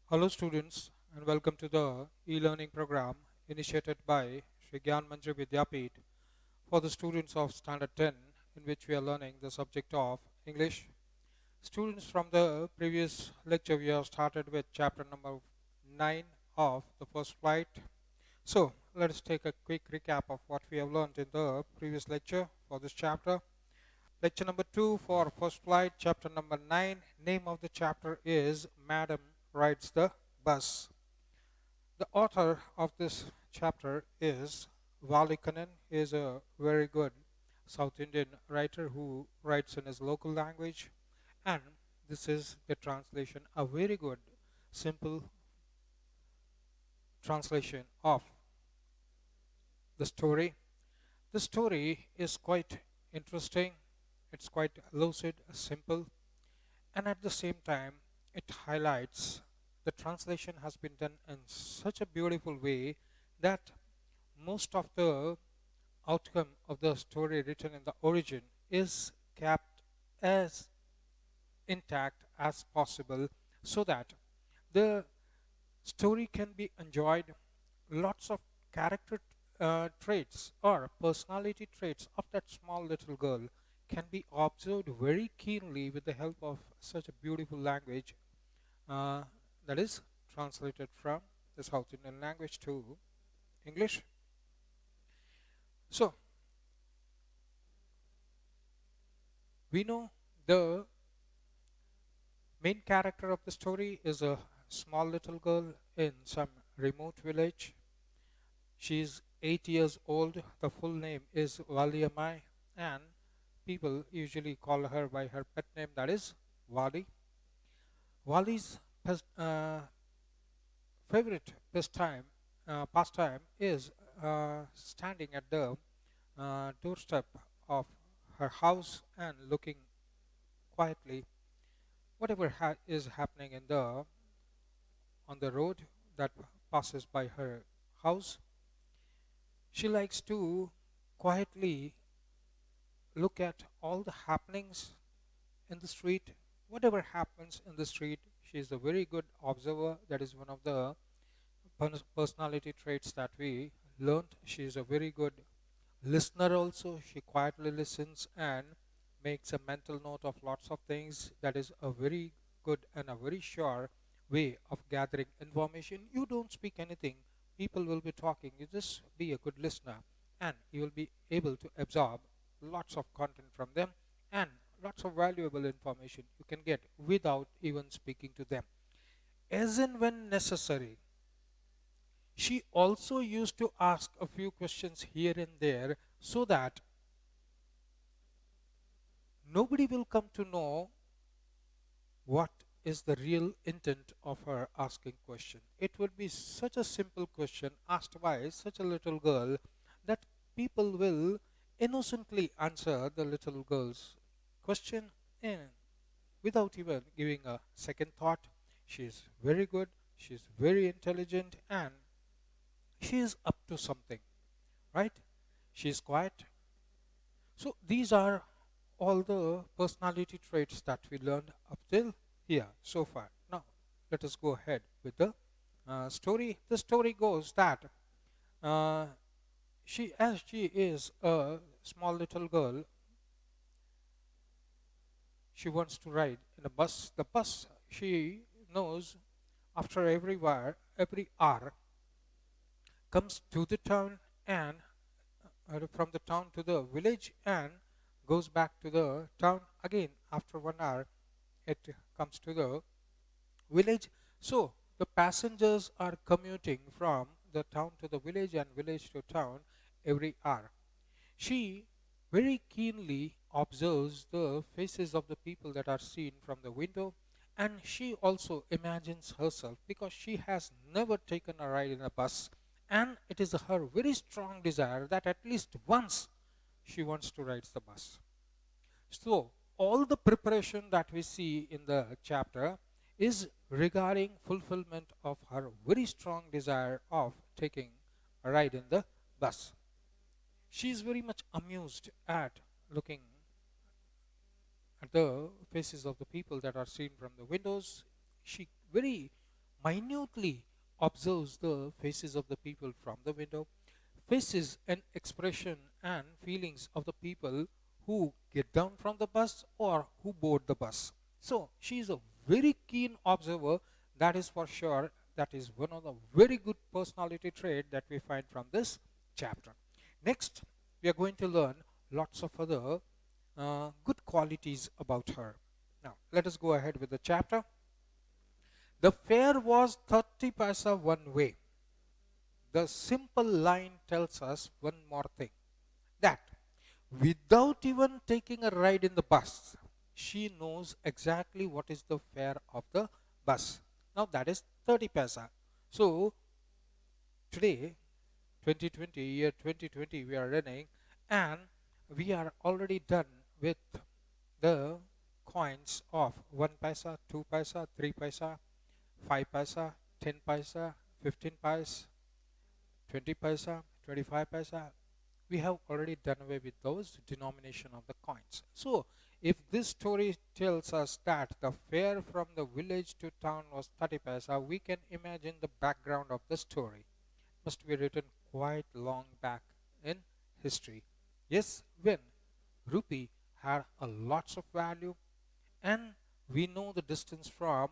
Hello students and welcome to the e-learning program initiated by Shri Gyanmanjari for the students of Standard 10, in which we are learning the subject of English. Students, from the previous lecture we have started with chapter number 9 of the first flight. So let us take a quick recap of what we have learned in the previous lecture for this chapter. Lecture number 2 for first flight, chapter number 9. Name of the chapter is Madam Rides the Bus. The author of this chapter is Valikanan. He is a very good South Indian writer who writes in his local language, and this is the translation, a very good, simple translation of the story. The story is quite interesting, it's quite lucid, simple, and at the same time, it highlights the translation has been done in such a beautiful way that most of the outcome of the story written in the origin is kept as intact as possible so that the story can be enjoyed. Lots of character traits or personality traits of that small little girl can be observed very keenly with the help of such a beautiful language uh, that is translated from the South Indian language to English. So we know the main character of the story is a small little girl in some remote village. She is 8 years old. The full name is Valiamai, and people usually call her by her pet name, that is Wali. Wali's favorite pastime is standing at the doorstep of her house and looking quietly whatever is happening in the on the road that passes by her house. She likes to quietly look at all the happenings in the street. Whatever happens in the street, she is a very good observer. That is one of the personality traits that we learned. She is a very good listener also. She quietly listens and makes a mental note of lots of things. That is a very good and a very sure way of gathering information. You don't speak anything, people will be talking. You just be a good listener, and you will be able to absorb lots of content from them, and lots of valuable information you can get without even speaking to them. As and when necessary, she also used to ask a few questions here and there so that nobody will come to know what is the real intent of her asking question. It would be such a simple question asked by such a little girl that people will innocently answer the little girl's question in without even giving a second thought. She is very good, she is very intelligent, and she is up to something, right? She is quiet. So these are all the personality traits that we learned up till here so far. Now let us go ahead with the story. The story goes that uh, as she is a small little girl, she wants to ride in a bus. The bus, she knows, after every hour, comes to the town and from the town to the village and goes back to the town again. After 1 hour, it comes to the village. So the passengers are commuting from the town to the village and village to town every hour. She very keenly observes the faces of the people that are seen from the window, and she also imagines herself, because she has never taken a ride in a bus, and it is her very strong desire that at least once she wants to ride the bus. So all the preparation that we see in the chapter is regarding fulfillment of her very strong desire of taking a ride in the bus. She is very much amused at looking at the faces of the people that are seen from the windows. She very minutely observes the faces of the people from the window, faces and expression and feelings of the people who get down from the bus or who board the bus. So she is a very keen observer, that is for sure. That is one of the very good personality trait that we find from this chapter. Next, we are going to learn lots of other good qualities about her. Now, let us go ahead with the chapter. The fare was 30 paisa one way. The simple line tells us one more thing, that without even taking a ride in the bus, she knows exactly what is the fare of the bus. Now that is 30 paisa. So today, 2020, year 2020, we are running, and we are already done with the coins of 1 paisa, 2 paisa, 3 paisa, 5 paisa, 10 paisa, 15 paisa, 20 paisa, 25 paisa. We have already done away with those denomination of the coins. So if this story tells us that the fare from the village to town was 30 paisa, we can imagine the background of the story. Must be written quite long back in history. Yes, when rupee had a lots of value, and we know the distance from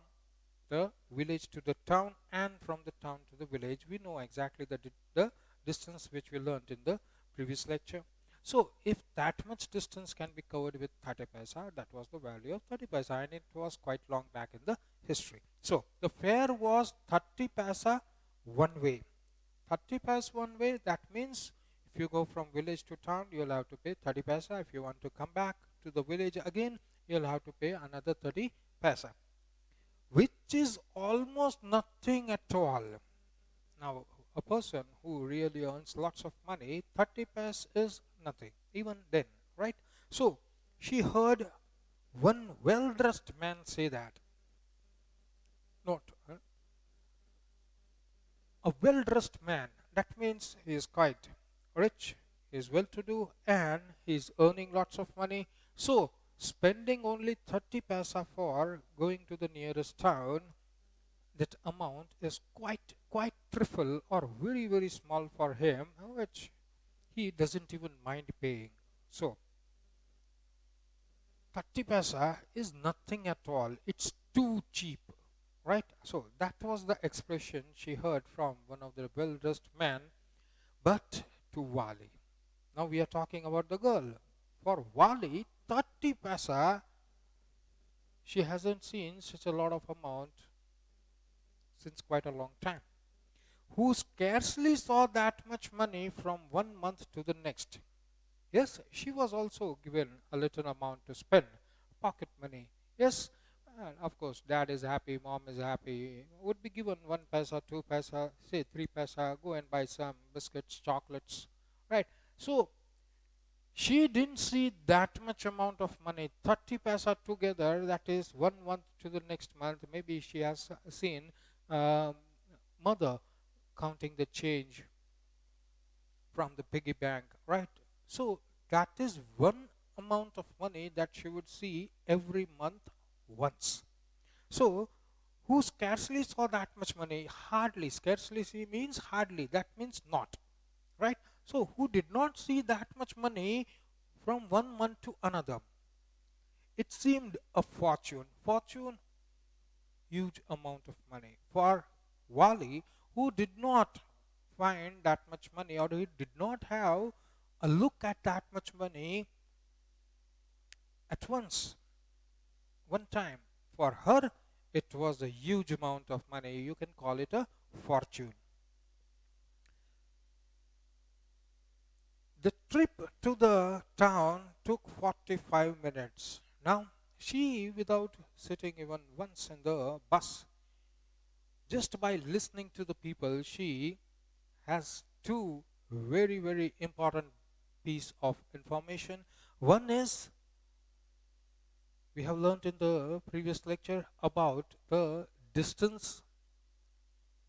the village to the town and from the town to the village. We know exactly the distance which we learned in the previous lecture. So if that much distance can be covered with 30 paisa, that was the value of 30 paisa, and it was quite long back in the history. So the fare was 30 paisa one way. 30 paisa one way, that means if you go from village to town, you'll have to pay 30 paisa. If you want to come back to the village again, you'll have to pay another 30 paisa, which is almost nothing at all. Now, a person who really earns lots of money, 30 paise is nothing, even then, right? So, she heard one well-dressed man say that. Note, a well-dressed man, that means he is quite rich, he is well-to-do, and he is earning lots of money. So, spending only 30 paisa for going to the nearest town, that amount is quite trifle or very small for him, which he doesn't even mind paying. So 30 paisa is nothing at all, it's too cheap, right? So that was the expression she heard from one of the well-dressed men. But to Wali, now we are talking about the girl. For Wali, 30 paisa, she hasn't seen such a lot of amount since quite a long time, who scarcely saw that much money from one month to the next. Yes, she was also given a little amount to spend, pocket money. Yes, and of course, dad is happy, mom is happy. Would be given 1 paisa, 2 paisa, say 3 paisa, go and buy some biscuits, chocolates, right? So she didn't see that much amount of money, 30 paisa together, that is 1 month to the next month. Maybe she has seen mother counting the change from the piggy bank, right? So that is one amount of money that she would see every month once. So who scarcely saw that much money? Hardly. Scarcely see means hardly. That means not, right? So who did not see that much money from one month to another? It seemed a fortune. Fortune, huge amount of money. For Wali, who did not find that much money, or he did not have a look at that much money at once, one time. For her, it was a huge amount of money. You can call it a fortune. The trip to the town took 45 minutes. Now, she, without sitting even once in the bus, just by listening to the people, she has two very important piece of information. One is, we have learned in the previous lecture about the distance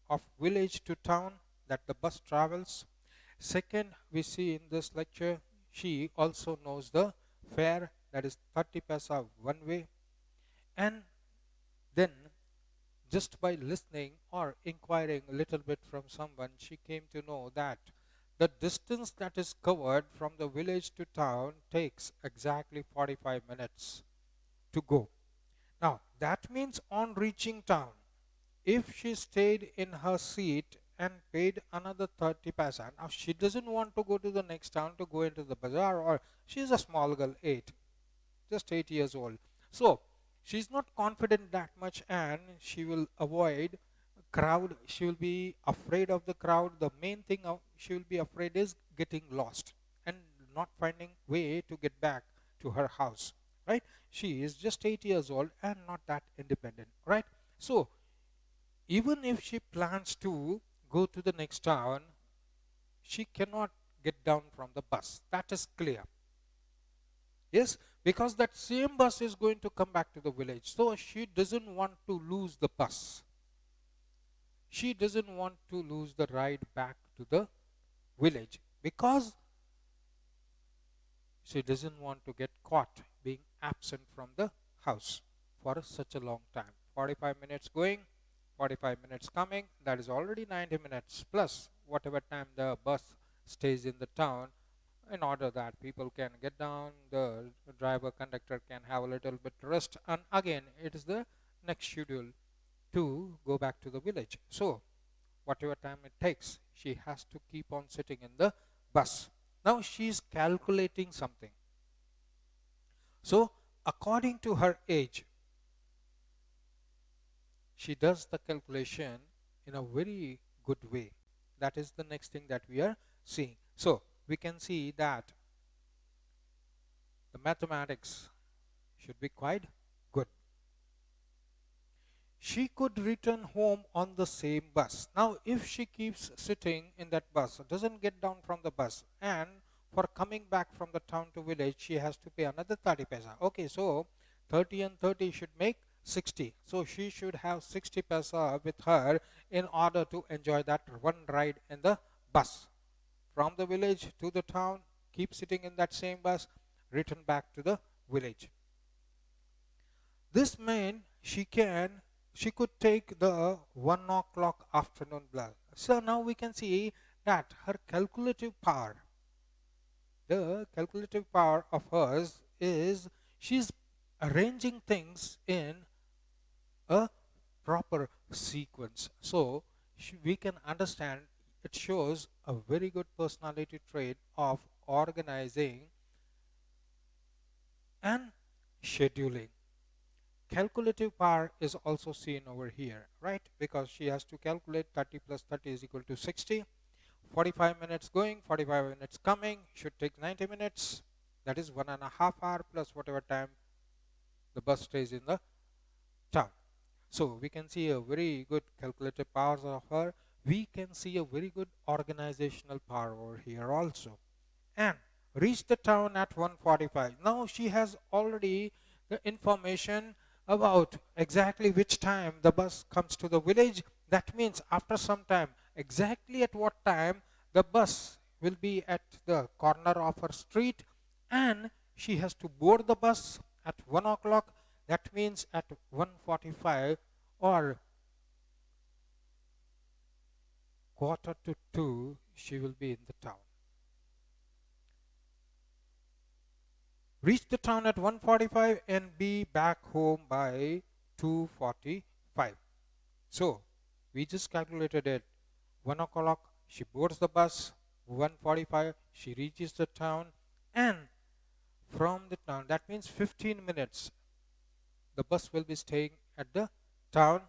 of village to town that the bus travels. Second, we see in this lecture, she also knows the fare, that is 30 paisa one way. And then Just by listening or inquiring a little bit from someone, she came to know that the distance that is covered from the village to town takes exactly 45 minutes to go. Now, that means on reaching town, if she stayed in her seat and paid another 30 paisa, now she doesn't want to go to the next town to go into the bazaar, or she's a small girl, just 8 years old. So she's not confident that much, and she will avoid crowd. She will be afraid of the crowd. The main thing she will be afraid is getting lost and not finding way to get back to her house, right? She is just 8 years old and not that independent, right? So even if she plans to go to the next town, she cannot get down from the bus. That is clear. Yes, because that same bus is going to come back to the village. So she doesn't want to lose the bus. She doesn't want to lose the ride back to the village because she doesn't want to get caught being absent from the house for such a long time. 45 minutes going, 45 minutes coming, that is already 90 minutes plus whatever time the bus stays in the town, in order that people can get down, the driver conductor can have a little bit rest, and again it is the next schedule to go back to the village. So whatever time it takes, she has to keep on sitting in the bus. Now she is calculating something. So according to her age, she does the calculation in a very good way. That is the next thing that we are seeing. So we can see that the mathematics should be quite good. She could return home on the same bus. Now, if she keeps sitting in that bus, doesn't get down from the bus, and for coming back from the town to village, she has to pay another 30 paisa. Okay, so 30 and 30 should make 60. So she should have 60 paisa with her in order to enjoy that one ride in the bus. From the village to the town, keep sitting in that same bus, return back to the village. This meant she could take the 1 o'clock afternoon bus. So now we can see that her calculative power, the calculative power of hers is she's arranging things in a proper sequence. So we can understand it shows a very good personality trait of organizing and scheduling. Calculative power is also seen over here, right? Because she has to calculate 30 plus 30 is equal to 60. 45 minutes going, 45 minutes coming, should take 90 minutes. That is 1.5 hours plus whatever time the bus stays in the town. So we can see a very good calculative powers of her. We can see a very good organizational power over here also. And reach the town at 1:45. Now she has already the information about exactly which time the bus comes to the village. That means after some time, exactly at what time the bus will be at the corner of her street, and she has to board the bus at 1 o'clock. That means at 1:45 or quarter to 2, she will be in the town. Reach the town at 1:45 and be back home by 2:45. So we just calculated it. 1 o'clock she boards the bus, 1:45 she reaches the town, and from the town, that means 15 minutes the bus will be staying at the town,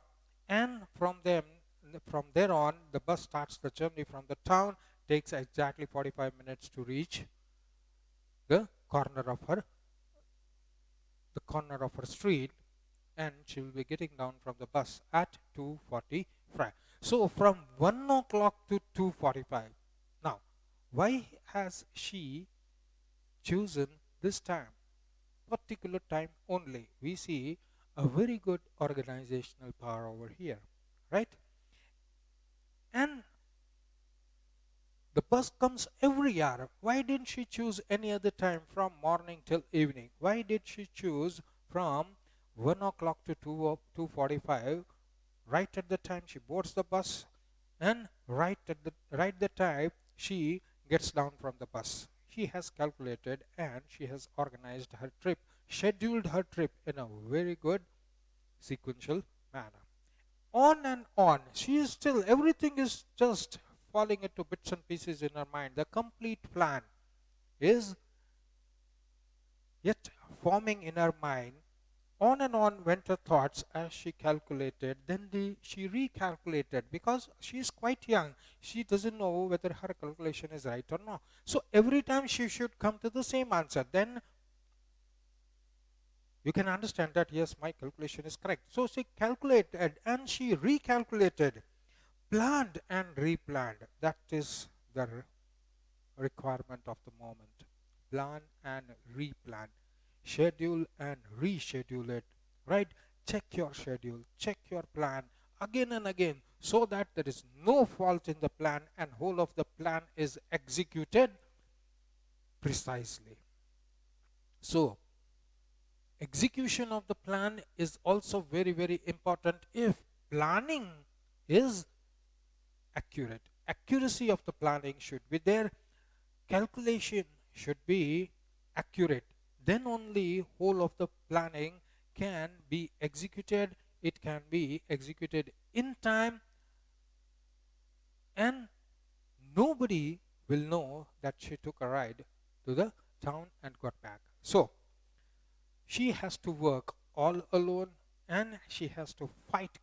and from there on the bus starts the journey from the town, takes exactly 45 minutes to reach the corner of her street, and she will be getting down from the bus at 2:45. So from 1 o'clock to 2:45. Now, why has she chosen this time, particular time only? We see a very good organizational power over here, right? And the bus comes every hour. Why didn't she choose any other time from morning till evening? Why did she choose from 1 o'clock to 2:45, right at the time she boards the bus, and right the time she gets down from the bus. She has calculated and she has organized her trip, scheduled her trip in a very good sequential manner. On and on. She is still, everything is just falling into bits and pieces in her mind. The complete plan is yet forming in her mind. On and on went her thoughts as she calculated. Then she recalculated because she is quite young. She doesn't know whether her calculation is right or not. So every time she should come to the same answer. Then you can understand that, yes, my calculation is correct. So she calculated and she recalculated, planned and replanned. That is the requirement of the moment. Plan and replan. Schedule and reschedule it. Right? Check your schedule, check your plan again and again so that there is no fault in the plan and whole of the plan is executed precisely. So, execution of the plan is also very, very important if planning is accurate. Accuracy of the planning should be there. Calculation should be accurate. Then only whole of the planning can be executed. It can be executed in time and nobody will know that she took a ride to the town and got back. So, she has to work all alone and she has to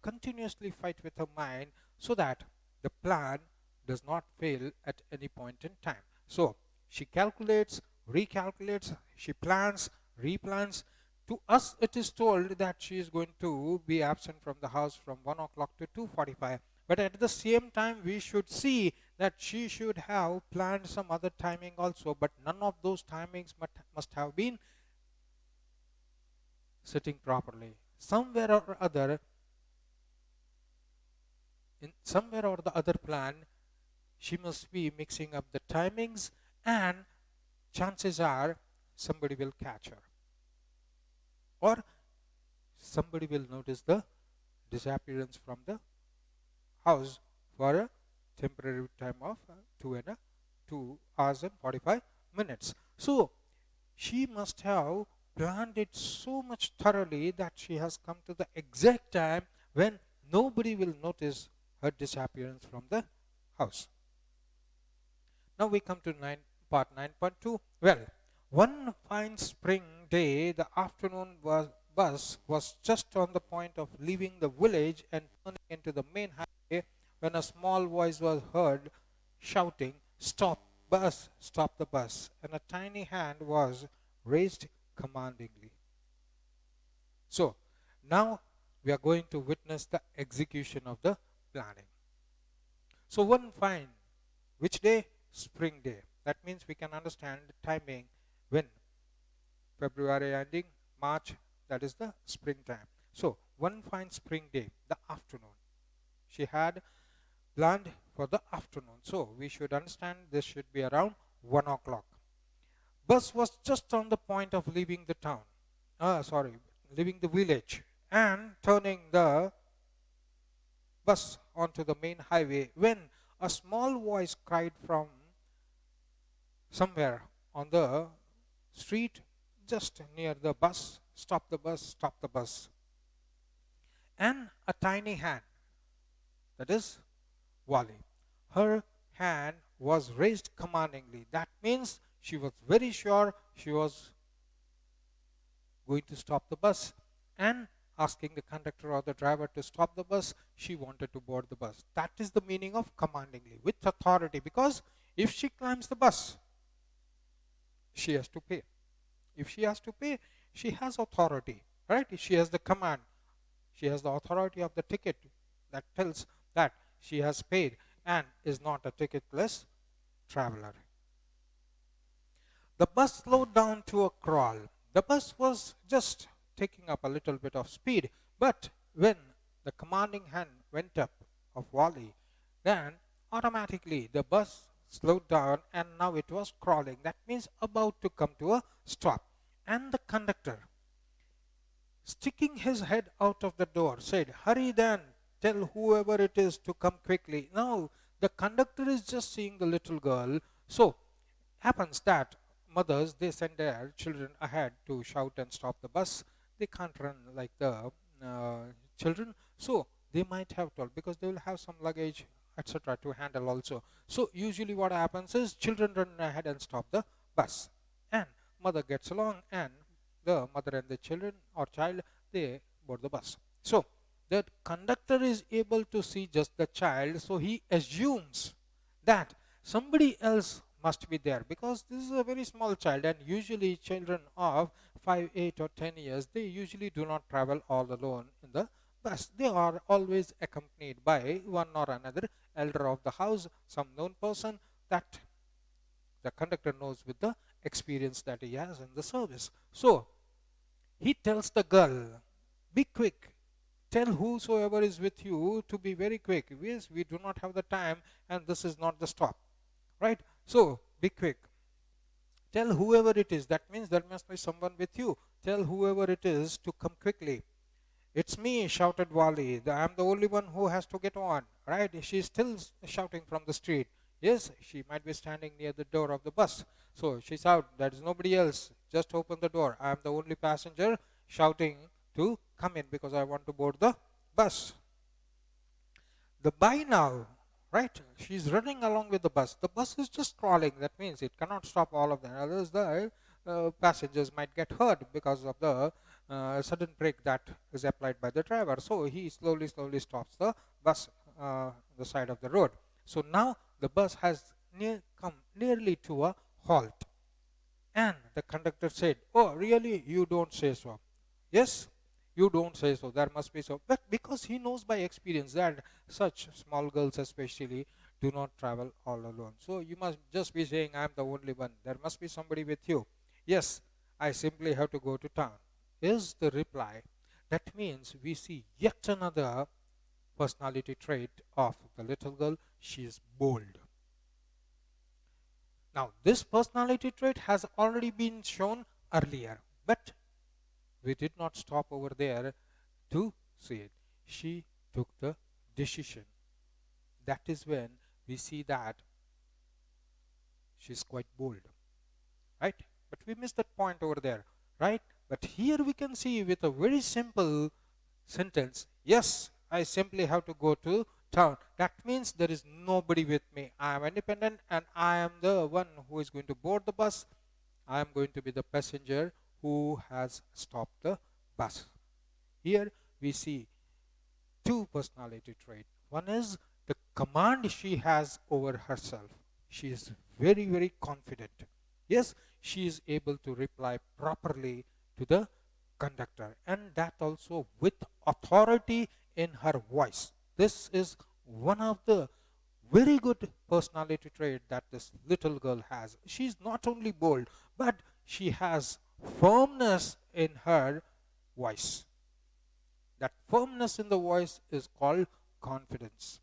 continuously fight with her mind so that the plan does not fail at any point in time. So she calculates, recalculates, she plans, replans. To us it is told that she is going to be absent from the house from 1 o'clock to 2:45. But at the same time we should see that she should have planned some other timing also, but none of those timings must have been sitting properly. Somewhere or other, in somewhere or the other plan, she must be mixing up the timings and chances are somebody will catch her. Or somebody will notice the disappearance from the house for a temporary time of 2 hours and 45 minutes. So she must have planned it so much thoroughly that she has come to the exact time when nobody will notice her disappearance from the house. Now we come to part 9.2. Well, one fine spring day, the afternoon bus was just on the point of leaving the village and turning into the main highway when a small voice was heard shouting, "Stop, bus, stop the bus," and a tiny hand was raised commandingly. So, now we are going to witness the execution of the planning. So, one fine, which day? Spring day. That means we can understand the timing when February ending, March, that is the springtime. So, one fine spring day, the afternoon. She had planned for the afternoon. So, we should understand this should be around 1 o'clock. Bus was just on the point of leaving the town. Leaving the village and turning the bus onto the main highway when a small voice cried from somewhere on the street just near the bus, "Stop the bus, stop the bus." And a tiny hand, that is Wally, her hand was raised commandingly. That means she was very sure she was going to stop the bus and asking the conductor or the driver to stop the bus. She wanted to board the bus. That is the meaning of commandingly, with authority, because if she climbs the bus, she has to pay. If she has to pay, she has authority, right? She has the command. She has the authority of the ticket that tells that she has paid and is not a ticketless traveler. The bus slowed down to a crawl. The bus was just taking up a little bit of speed, but when the commanding hand went up of Wally, then automatically the bus slowed down and now it was crawling. That means about to come to a stop. And the conductor, sticking his head out of the door, said, "Hurry then, tell whoever it is to come quickly. Now, the conductor is just seeing the little girl. So, happens that mothers, they send their children ahead to shout and stop the bus. They can't run like the uh, children. So, they might have told, because they will have some luggage, etc., to handle also. So, usually what happens is children run ahead and stop the bus. And mother gets along, and the mother and the children or child, they board the bus. So, the conductor is able to see just the child, so he assumes that somebody else must be there, because this is a very small child, and usually children of 5, 8 or 10 years, they usually do not travel all alone in the bus. They are always accompanied by one or another elder of the house, some known person that the conductor knows with the experience that he has in the service. So he tells the girl, be quick. Tell whosoever is with you to be very quick. Yes, we do not have the time, and this is not the stop. Right? So, be quick. Tell whoever it is. That means there must be someone with you. Tell whoever it is to come quickly. It's me, shouted Wally. I'm the only one who has to get on. Right? She's still shouting from the street. Yes, she might be standing near the door of the bus. So she's out. There is nobody else. Just open the door. I'm the only passenger shouting to come in because I want to board the bus. The buy now, right? She's running along with the bus. The bus is just crawling. That means it cannot stop all of them. Otherwise, the passengers might get hurt because of the sudden brake that is applied by the driver. So he slowly stops the bus the side of the road. So now the bus has come nearly to a halt. And the conductor said, oh, really? You don't say so. Yes, you don't say so. There must be so. But because he knows by experience that such small girls especially do not travel all alone. So you must just be saying, I'm the only one. There must be somebody with you. Yes, I simply have to go to town, is the reply. That means we see yet another personality trait of the little girl. She is bold. Now, this personality trait has already been shown earlier, but we did not stop over there to see it. She took the decision. That is when we see that she's quite bold, right? But we missed that point over there, right? But here we can see with a very simple sentence, yes, I simply have to go to town. That means there is nobody with me. I am independent, and I am the one who is going to board the bus. I am going to be the passenger who has stopped the bus. Here we see two personality traits. One is the command she has over herself. She is very, very confident. Yes, she is able to reply properly to the conductor, and that also with authority in her voice. This is one of the very good personality trait that this little girl has. She is not only bold, but she has firmness in her voice. That firmness in the voice is called confidence.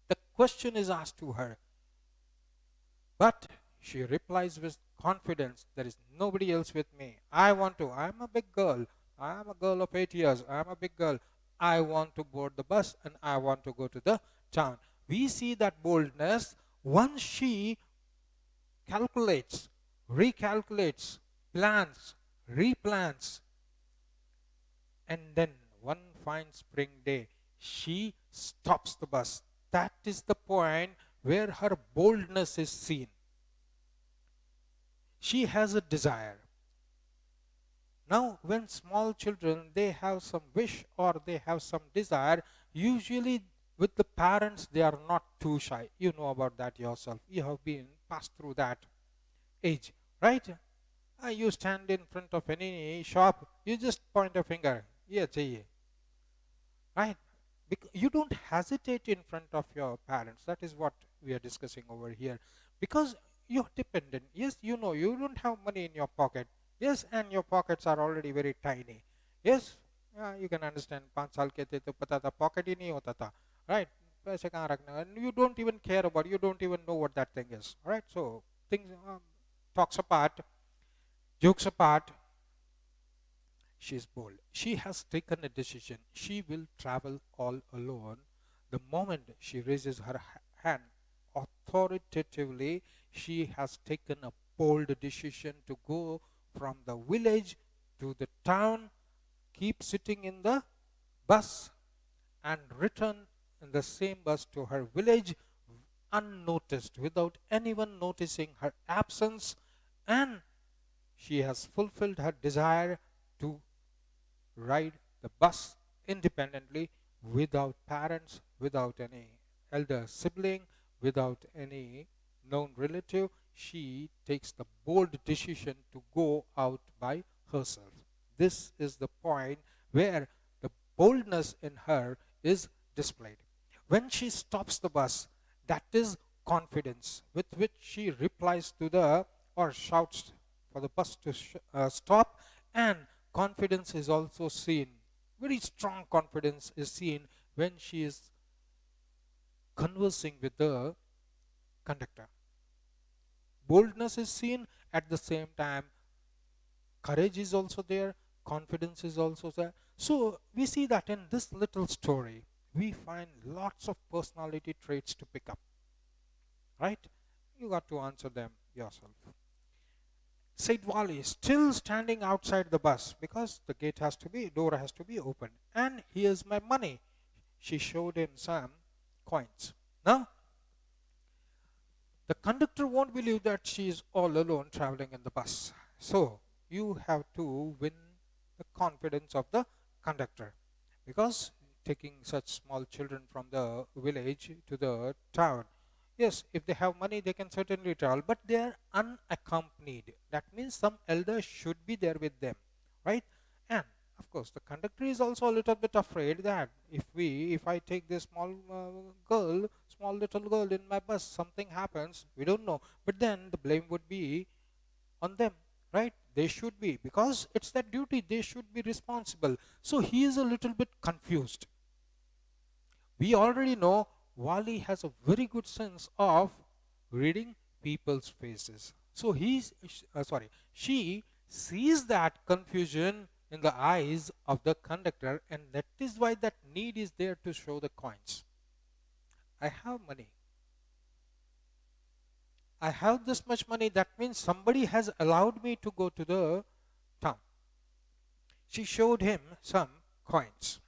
The question is asked to her, but she replies with confidence, there is nobody else with me. I'm a big girl. I'm a girl of 8 years. I'm a big girl. I want to board the bus and I want to go to the town. We see that boldness once she calculates, recalculates, plans, replans, and then one fine spring day, she stops the bus. That is the point where her boldness is seen. She has a desire. Now, when small children, they have some wish or they have some desire, usually with the parents, they are not too shy. You know about that yourself. You have been passed through that age, right? You stand in front of any shop, you just point a finger. Yeah, chahiye. Right? You don't hesitate in front of your parents. That is what we are discussing over here. Because you're dependent. Yes, you know, you don't have money in your pocket. Yes, and your pockets are already very tiny. Yes, you can understand. 5 साल के थे तो पता था pocket ही नहीं होता था. Right? पैसे कहाँ रखना? And you don't even care about, you don't even know what that thing is. Right? So, things, talks apart, jokes apart, She is bold. She has taken a decision. She will travel all alone. The moment she raises her hand authoritatively, she has taken a bold decision to go from the village to the town, keep sitting in the bus, and return in the same bus to her village unnoticed, without anyone noticing her absence, and she has fulfilled her desire to ride the bus independently, without parents, without any elder sibling, without any known relative. She takes the bold decision to go out by herself. This is the point where the boldness in her is displayed. When she stops the bus, that is confidence with which she replies to the or shouts for the bus to stop. And confidence is also seen, very strong confidence is seen when she is conversing with the conductor. Boldness is seen, at the same time courage is also there, confidence is also there. So we see that in this little story we find lots of personality traits to pick up, right? You got to answer them yourself. Said Wally, still standing outside the bus because the door has to be open. And here's my money. She showed him some coins. Now, the conductor won't believe that she is all alone traveling in the bus. So, you have to win the confidence of the conductor, because taking such small children from the village to the town, yes, if they have money, they can certainly travel, but they are unaccompanied. That means some elder should be there with them, right? And of course, the conductor is also a little bit afraid that if I take this small little girl in my bus, something happens, we don't know. But then the blame would be on them, right? They should be, because it's their duty. They should be responsible. So he is a little bit confused. We already know Wally has a very good sense of reading people's faces. So she sees that confusion in the eyes of the conductor, and that is why that need is there to show the coins. I have money. I have this much money. That means somebody has allowed me to go to the town. She showed him some coins.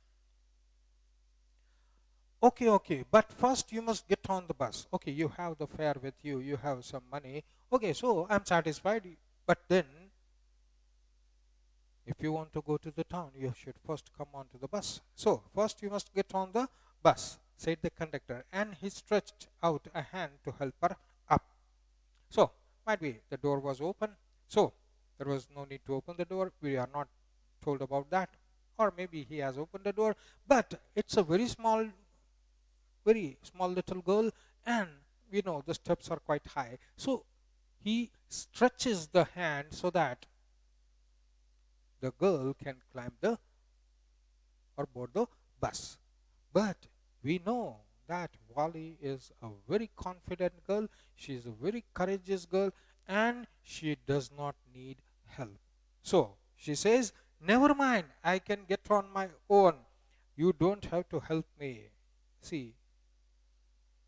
Okay, but first you must get on the bus. Okay, you have the fare with you, you have some money. Okay, so I'm satisfied. But then, if you want to go to the town, you should first come onto the bus. So, first you must get on the bus, said the conductor, and he stretched out a hand to help her up. So, might be the door was open. So, there was no need to open the door. We are not told about that. Or maybe he has opened the door. But it's a very small little girl, and the steps are quite high. So he stretches the hand so that the girl can climb or board the bus. But we know that Wally is a very confident girl. She is a very courageous girl, and she does not need help. So she says, never mind, I can get on my own. You don't have to help me. See,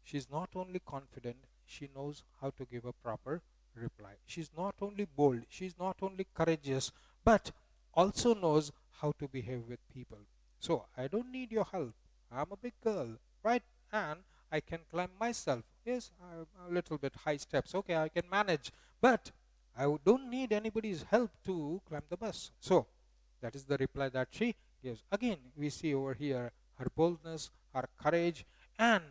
she's not only confident, she knows how to give a proper reply. She's not only bold, she's not only courageous, but also knows how to behave with people. So, I don't need your help. I'm a big girl, right? And I can climb myself. Yes, a little bit high steps. Okay, I can manage. But I don't need anybody's help to climb the bus. So, that is the reply that she gives. Again, we see over here her boldness, her courage, and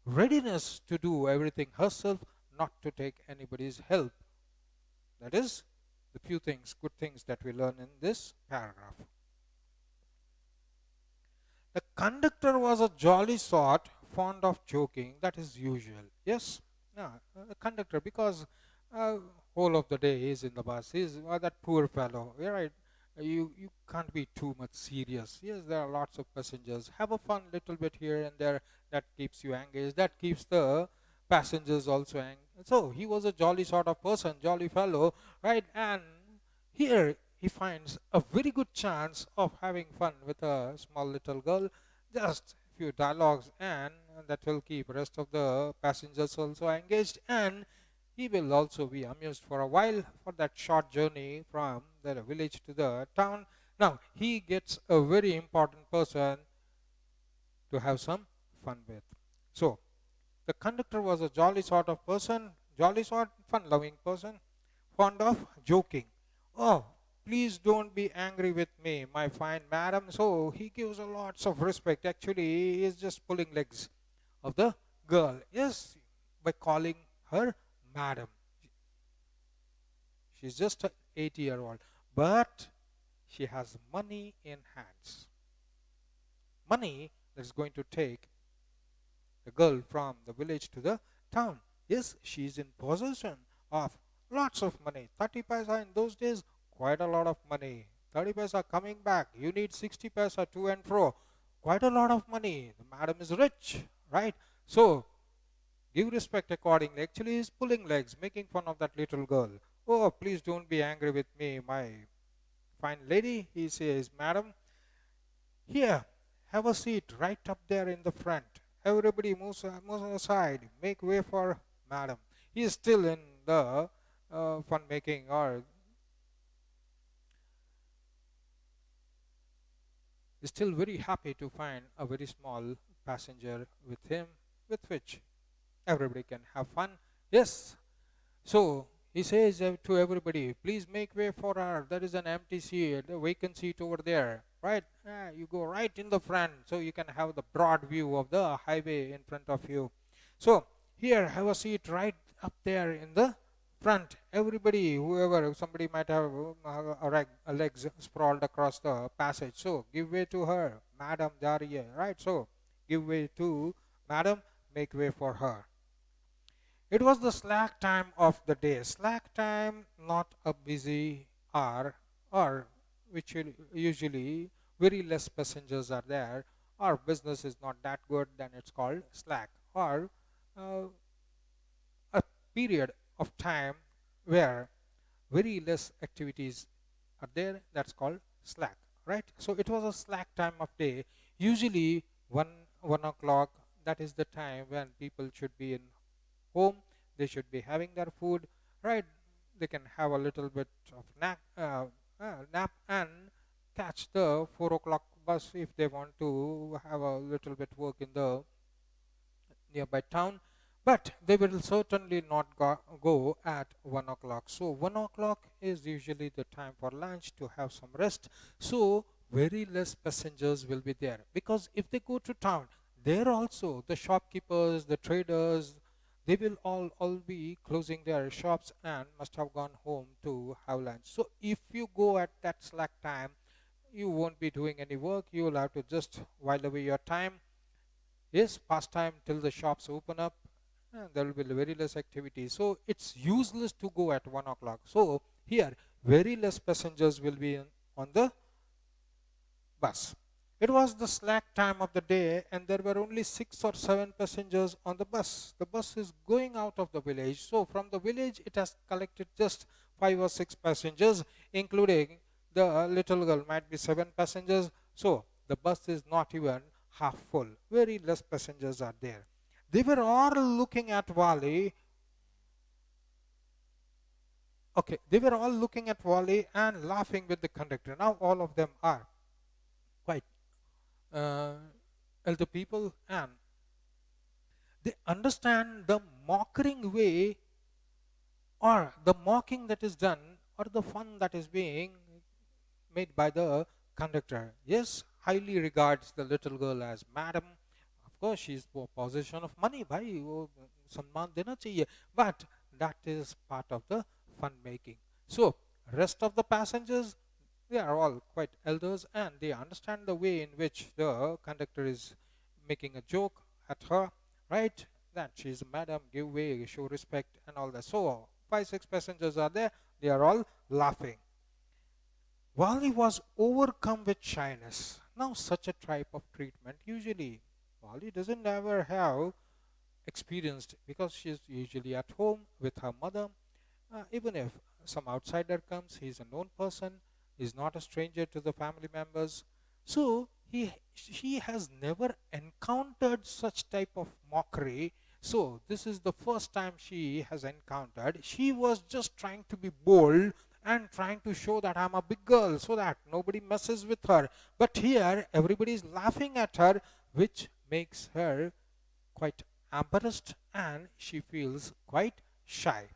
readiness to do everything herself, not to take anybody's help. That is the few good things that we learn in this paragraph. The conductor was a jolly sort, fond of joking, that is usual. Yes, the conductor, because whole of the day is in the bus, is that poor fellow, right? You can't be too much serious. Yes, there are lots of passengers. Have a fun little bit here and there. That keeps you engaged. That keeps the passengers also engaged. So he was a jolly sort of person, jolly fellow, right? And here he finds a very good chance of having fun with a small little girl. Just few dialogues, and that will keep rest of the passengers also engaged, and he will also be amused for a while for that short journey from the village to the town. Now he gets a very important person to have some fun with. So the conductor was a jolly sort of person, jolly sort, fun-loving person, fond of joking. Oh, please don't be angry with me, my fine madam. So he gives a lots of respect. Actually, he is just pulling legs of the girl. Yes, by calling her madam. She's just an 80-year-old, but she has money in hands. Money that is going to take the girl from the village to the town. Yes, she is in possession of lots of money. 30 paisa in those days, quite a lot of money. 30 paisa coming back, you need 60 paisa to and fro. Quite a lot of money. The madam is rich, right? So, give respect accordingly. Actually, he's pulling legs, making fun of that little girl. Oh, please don't be angry with me, my fine lady. He says, madam, here, have a seat right up there in the front. Everybody moves aside. Make way for madam. He is still in the fun making, or is still very happy to find a very small passenger with him, with which everybody can have fun. Yes. So he says to everybody, please make way for her. There is an empty seat, a vacant seat over there. Right? You go right in the front so you can have the broad view of the highway in front of you. So here, have a seat right up there in the front. Everybody, whoever, somebody might have a legs sprawled across the passage. So give way to her, Madam Jariya. Right? So give way to Madam, make way for her. It was the slack time of the day. Slack time, not a busy hour, or which usually very less passengers are there, or business is not that good, then it's called slack. Or uh, a period of time where very less activities are there, that's called slack, right? So it was a slack time of day. Usually 1 o'clock, that is the time when people should be in home, they should be having their food, right? They can have a little bit of nap and catch the 4 o'clock bus if they want to have a little bit work in the nearby town. But they will certainly not go at 1 o'clock. So 1 o'clock is usually the time for lunch to have some rest. So very less passengers will be there, because if they go to town, there also the shopkeepers, the traders, they will all be closing their shops and must have gone home to have lunch. So if you go at that slack time, you won't be doing any work. You will have to just while away your time. Yes, pastime till the shops open up, and there will be very less activity. So it's useless to go at 1 o'clock. So here, very less passengers will be on the bus. It was the slack time of the day, and there were only 6 or 7 passengers on the bus. The bus is going out of the village. So from the village, it has collected just 5 or 6 passengers, including the little girl, might be 7 passengers. So the bus is not even half full. Very less passengers are there. They were all looking at Wally. Okay, they were all looking at Wally and laughing with the conductor. Now all of them are quite elder people, and they understand the mocking way, or the mocking that is done, or the fun that is being made by the conductor. Yes, highly regards the little girl as madam. Of course, she is possession of money. Bhai, wo सम्मान देना चाहिए. But that is part of the fun making. So, rest of the passengers, they are all quite elders, and they understand the way in which the conductor is making a joke at her, right? That she is a madam, give way, show respect, and all that. So, 5, 6 passengers are there, they are all laughing. Wally was overcome with shyness. Now, such a type of treatment, usually, Wally doesn't ever have experienced, because she's usually at home with her mother. Even if some outsider comes, he's a known person, He's not a stranger to the family members. So she has never encountered such type of mockery. So this is the first time she has encountered. She was just trying to be bold and trying to show that I'm a big girl so that nobody messes with her. But here everybody is laughing at her, which makes her quite embarrassed and she feels quite shy.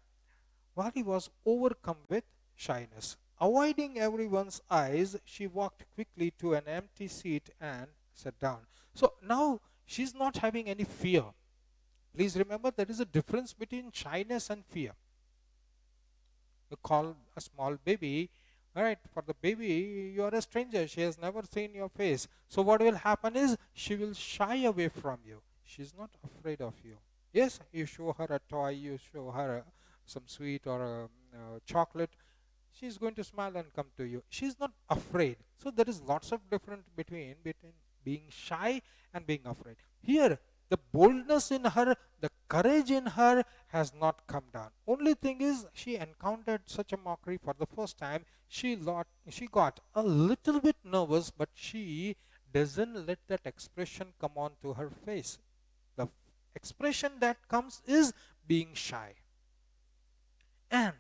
Wally was overcome with shyness. Avoiding everyone's eyes, she walked quickly to an empty seat and sat down. So now she's not having any fear. Please remember there is a difference between shyness and fear. You call a small baby, all right, for the baby, you are a stranger. She has never seen your face. So what will happen is she will shy away from you. She's not afraid of you. Yes, you show her a toy, you show her some sweet or a chocolate. She's going to smile and come to you. She's not afraid. So there is lots of difference between being shy and being afraid. Here, the boldness in her, the courage in her has not come down. Only thing is, she encountered such a mockery for the first time. She got a little bit nervous, but she doesn't let that expression come on to her face. The expression that comes is being shy. And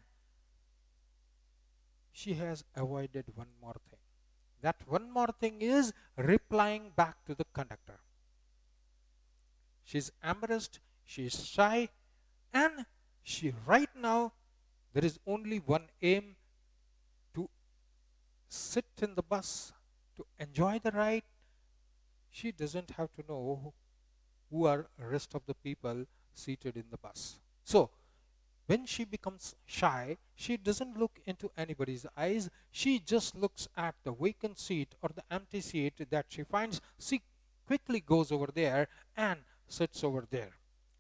she has avoided one more thing. That one more thing is replying back to the conductor. She's embarrassed, she's shy, and she right now there is only one aim: to sit in the bus, to enjoy the ride. She doesn't have to know who are rest of the people seated in the bus. So when she becomes shy, she doesn't look into anybody's eyes. She just looks at the vacant seat or the empty seat that she finds. She quickly goes over there and sits over there.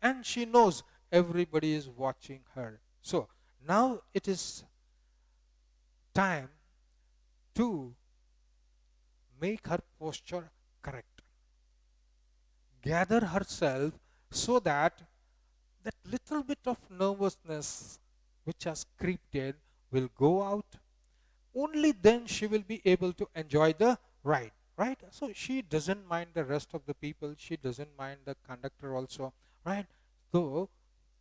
And she knows everybody is watching her. So now it is time to make her posture correct. Gather herself so that that little bit of nervousness which has creeped in will go out. Only then she will be able to enjoy the ride, right? So she doesn't mind the rest of the people, she doesn't mind the conductor also, right? So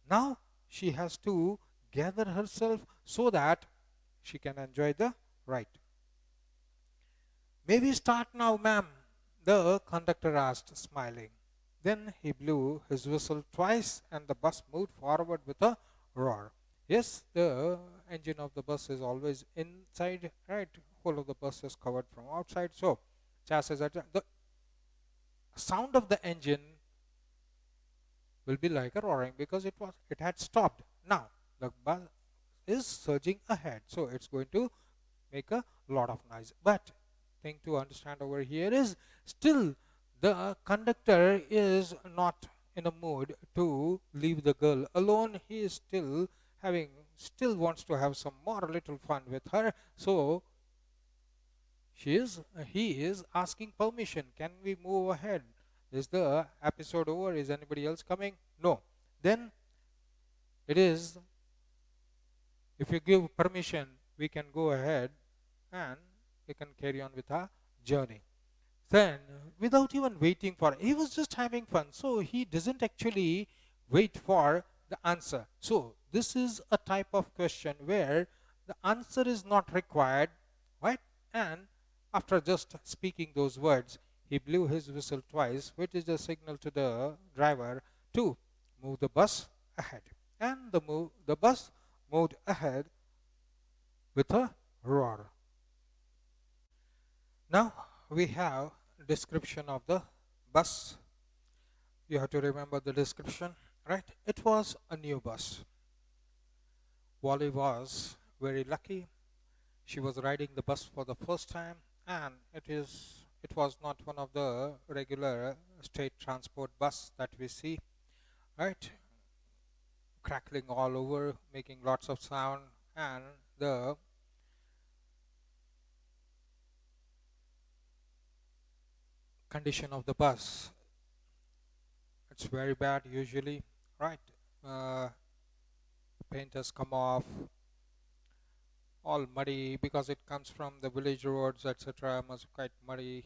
now she has to gather herself so that she can enjoy the ride. May we start now, ma'am? The conductor asked, smiling. Then he blew his whistle twice and the bus moved forward with a roar. Yes, the engine of the bus is always inside, right? Whole of the bus is covered from outside. So, chances are the sound of the engine will be like a roaring because it had stopped. Now the bus is surging ahead, so it's going to make a lot of noise. But thing to understand over here is still the conductor is not in a mood to leave the girl alone. He is still wants to have some more little fun with her. So he is asking permission. Can we move ahead? Is the episode over? Is anybody else coming? No. Then it is, if you give permission, we can go ahead and we can carry on with our journey. Then, without even waiting for, he was just having fun. So he doesn't actually wait for the answer. So this is a type of question where the answer is not required, right? And after just speaking those words, he blew his whistle twice, which is a signal to the driver to move the bus ahead. And the bus moved ahead with a roar. Now we have description of the bus. You have to remember the description, right? It was a new bus. Wally was very lucky. She was riding the bus for the first time, and it was not one of the regular state transport bus that we see, right? Crackling all over, making lots of sound, and the condition of the bus, it's very bad usually, right? uh, Paint has come off, all muddy because it comes from the village roads, etc. Must be quite muddy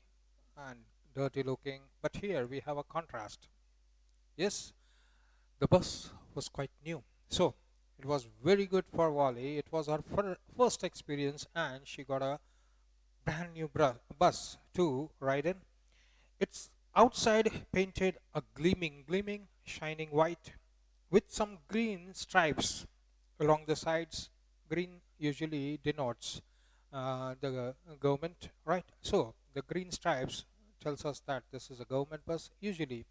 and dirty looking. But here we have a contrast. Yes, the bus was quite new. So it was very good for Wally. It was her first experience, and she got a brand new bus to ride in. It's outside painted a gleaming, shining white with some green stripes along the sides. Green usually denotes the government, right? So the green stripes tells us that this is a government bus. Usually,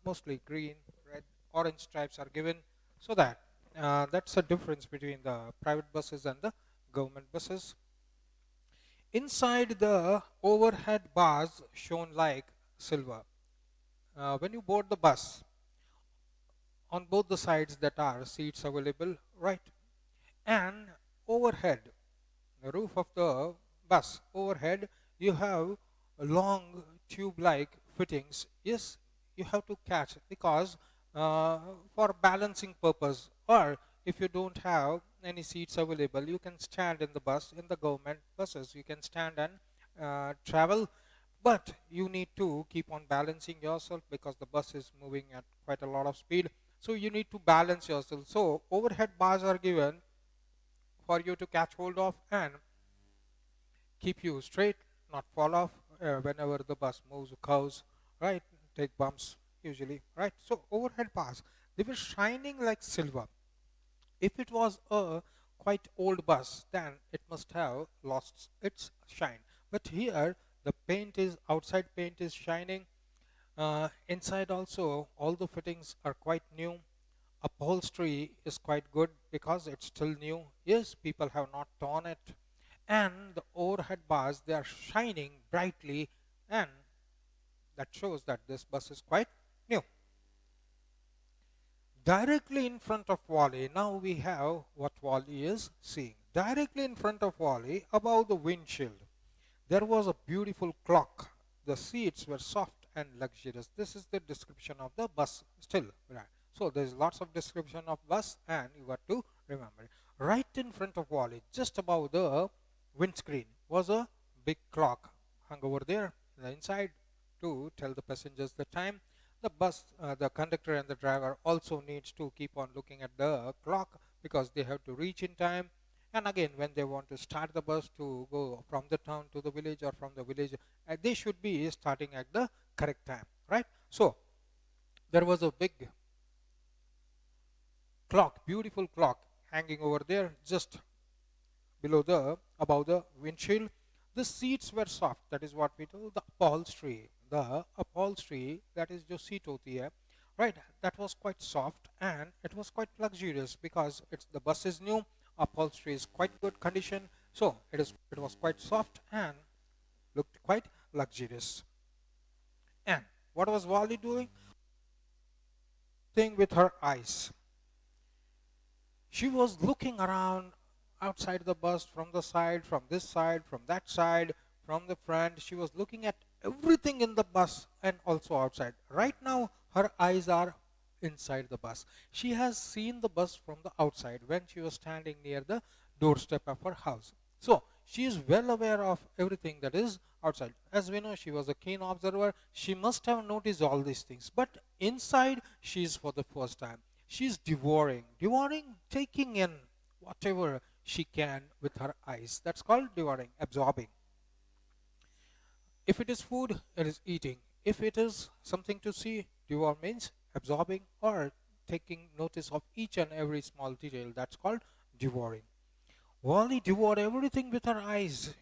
mostly green, red, orange stripes are given, so that that's the difference between the private buses and the government buses. Inside, the overhead bars shone like silver. When you board the bus, on both the sides that are seats available, right? And overhead, the roof of the bus, overhead, you have long tube-like fittings. Yes, you have to catch because for balancing purpose, or if you don't have any seats available, you can stand in the bus. In the government buses, you can stand and travel, but you need to keep on balancing yourself because the bus is moving at quite a lot of speed. So you need to balance yourself. So overhead bars are given for you to catch hold of and keep you straight, not fall off whenever the bus moves, curves, right? Take bumps usually, right? So overhead bars, they were shining like silver. If it was a quite old bus, then it must have lost its shine. But here, the paint is outside paint is shining. Inside also, all the fittings are quite new. Upholstery is quite good because it's still new. Yes, people have not torn it. And the overhead bars, they are shining brightly, and that shows that this bus is quite new. Directly in front of Wally, now we have what Wally is seeing. Directly in front of Wally, above the windshield, there was a beautiful clock. The seats were soft and luxurious. This is the description of the bus still. Right. So there's lots of description of bus, and you got to remember. Right in front of Wally, just above the windscreen, was a big clock hung over there in the inside to tell the passengers the time. The conductor and the driver also needs to keep on looking at the clock because they have to reach in time. And again, when they want to start the bus to go from the town to the village or from the village, they should be starting at the correct time, right? So there was a big clock, beautiful clock hanging over there just below the above the windshield. The seats were soft. That is what we do. The upholstery that is जो seat होती है, right? That was quite soft and it was quite luxurious because the bus is new. Upholstery is quite good condition, so it was quite soft and looked quite luxurious. And what was Wally doing? Thing with her eyes. She was looking around outside the bus, from the side, from this side, from that side, from the front. She was looking at everything in the bus and also outside. Right now, her eyes are inside the bus. She has seen the bus from the outside when she was standing near the doorstep of her house. So she is well aware of everything that is outside. As we know, she was a keen observer. She must have noticed all these things. But inside, she is for the first time. She is devouring, taking in whatever she can with her eyes. That's called devouring, absorbing. If it is food, it is eating. If it is something to see, devour means absorbing or taking notice of each and every small detail. That's called devouring. Wally devoured everything with her eyes.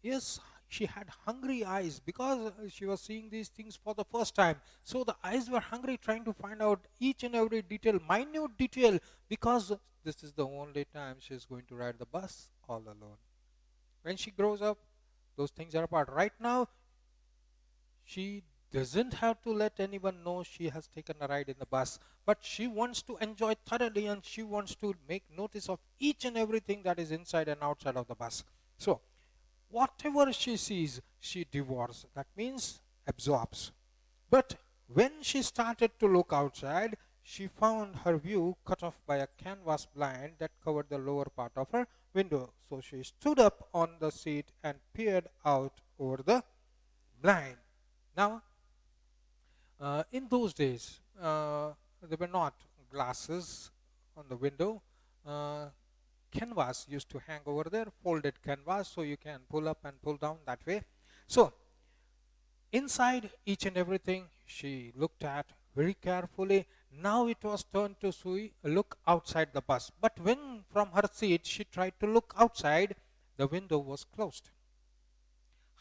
Yes, she had hungry eyes because she was seeing these things for the first time. So the eyes were hungry, trying to find out each and every detail, minute detail, because this is the only time she is going to ride the bus all alone. When she grows up, those things are apart. Right now, she doesn't have to let anyone know she has taken a ride in the bus, but she wants to enjoy thoroughly and she wants to make notice of each and everything that is inside and outside of the bus. So, whatever she sees, she devours. That means absorbs. But when she started to look outside, she found her view cut off by a canvas blind that covered the lower part of her window. So she stood up on the seat and peered out over the blind. Now, in those days, there were not glasses on the window. Uh, Canvas used to hang over there, folded canvas, so you can pull up and pull down that way. So inside each and everything she looked at very carefully. Now it was turn to Sui look outside the bus. But when from her seat she tried to look outside, the window was closed.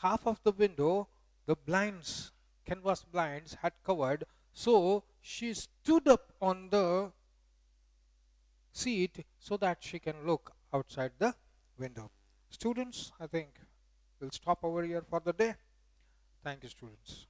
Half of the window, the blinds, canvas blinds had covered. So she stood up on the seat so that she can look outside the window. Students, I think we'll stop over here for the day. Thank you, students.